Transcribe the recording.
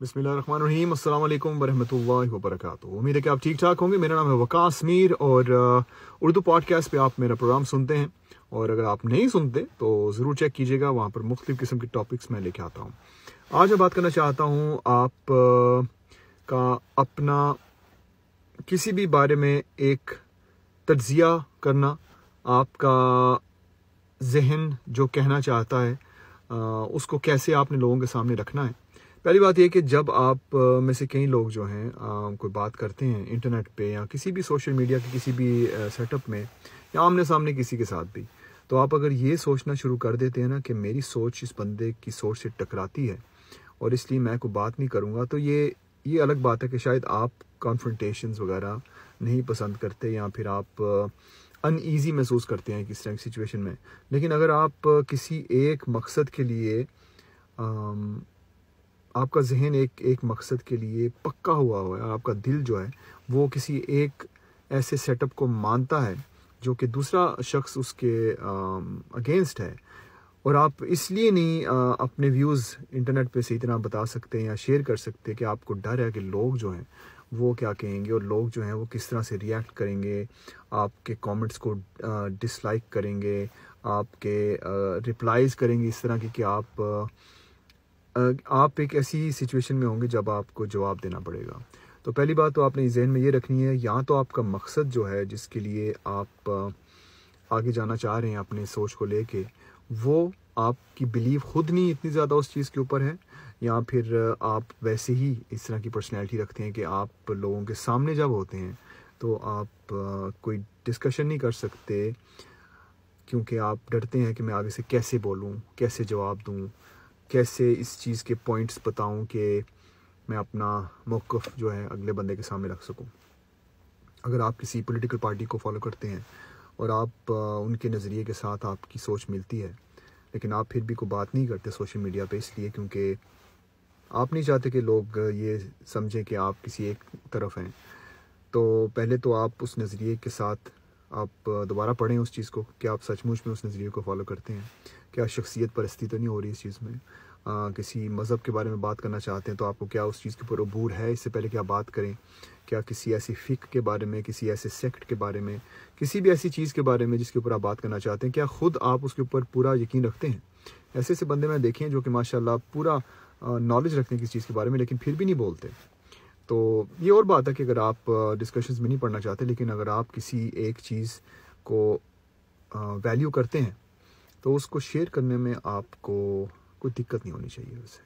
बिस्मिल्लाहिर्रहमानिर्रहीम, अस्सलाम वालेकुम वरहमतुल्लाहि वबरकातुहू। उम्मीद है कि आप ठीक ठाक होंगे। मेरा नाम है वकास मीर और उर्दू पॉडकास्ट पे आप मेरा प्रोग्राम सुनते हैं। और अगर आप नहीं सुनते तो ज़रूर चेक कीजिएगा, वहाँ पर मुख्तलिफ़ किस्म के टॉपिक्स मैं लेके आता हूँ। आज मैं बात करना चाहता हूँ आप का अपना किसी भी बारे में एक तज्ज़िया करना, आपका जहन जो कहना चाहता है उसको कैसे आपने लोगों के सामने रखना है। पहली बात यह कि जब आप में से कई लोग जो हैं कोई बात करते हैं इंटरनेट पे या किसी भी सोशल मीडिया के किसी भी सेटअप में या आमने सामने किसी के साथ भी, तो आप अगर ये सोचना शुरू कर देते हैं ना कि मेरी सोच इस बंदे की सोच से टकराती है और इसलिए मैं कोई बात नहीं करूँगा, तो ये अलग बात है कि शायद आप कॉन्फ्रंटेशंस वगैरह नहीं पसंद करते या फिर आप अनईजी महसूस करते हैं किस तरह की सिचुएशन में। लेकिन अगर आप किसी एक मकसद के लिए आपका जहन एक मकसद के लिए पक्का हुआ है और आपका दिल जो है वो किसी एक ऐसे सेटअप को मानता है जो कि दूसरा शख्स उसके अगेंस्ट है, और आप इसलिए नहीं अपने व्यूज़ इंटरनेट पे सही तरह बता सकते हैं या शेयर कर सकते हैं कि आपको डर है कि लोग जो हैं वो क्या कहेंगे और लोग जो हैं वो किस तरह से रिएक्ट करेंगे, आपके कमेंट्स को डिसलाइक करेंगे, आपके रिप्लाईज़ करेंगे इस तरह की कि आप एक ऐसी सिचुएशन में होंगे जब आपको जवाब देना पड़ेगा। तो पहली बात तो आपने जहन में ये रखनी है, या तो आपका मकसद जो है जिसके लिए आप आगे जाना चाह रहे हैं अपने सोच को लेके, वो आपकी बिलीव खुद नहीं इतनी ज़्यादा उस चीज़ के ऊपर है, या फिर आप वैसे ही इस तरह की पर्सनैलिटी रखते हैं कि आप लोगों के सामने जब होते हैं तो आप कोई डिस्कशन नहीं कर सकते क्योंकि आप डरते हैं कि मैं आगे से कैसे बोलूँ, कैसे जवाब दूँ, कैसे इस चीज़ के पॉइंट्स बताऊं कि मैं अपना मौक़िफ़ जो है अगले बंदे के सामने रख सकूं। अगर आप किसी पॉलिटिकल पार्टी को फॉलो करते हैं और आप उनके नज़रिए के साथ आपकी सोच मिलती है, लेकिन आप फिर भी कोई बात नहीं करते सोशल मीडिया पे, इसलिए क्योंकि आप नहीं चाहते कि लोग ये समझें कि आप किसी एक तरफ हैं, तो पहले तो आप उस नज़रिए के साथ आप दोबारा पढ़ें उस चीज़ को कि आप सचमुच में उस नज़रिए को फॉलो करते हैं। क्या शख्सियत परस्ती तो नहीं हो रही इस चीज़ में? किसी मज़हब के बारे में बात करना चाहते हैं तो आपको क्या उस चीज़ के ऊपर अबूर है, इससे पहले क्या बात करें। क्या किसी ऐसी फ़िक़्ह के बारे में, किसी ऐसे सेक्ट के बारे में, किसी भी ऐसी चीज़ के बारे में जिसके ऊपर आप बात करना चाहते हैं, क्या ख़ुद आप उसके ऊपर पूरा यकीन रखते हैं? ऐसे ऐसे बंदे मैं देखे हैं जो कि माशाल्लाह पूरा नॉलेज रखते हैं किसी चीज़ के बारे में, लेकिन फिर भी नहीं बोलते। तो ये और बात है कि अगर आप डिस्कशंस में नहीं पढ़ना चाहते, लेकिन अगर आप किसी एक चीज़ को वैल्यू करते हैं तो उसको शेयर करने में आपको कोई दिक्कत नहीं होनी चाहिए वैसे।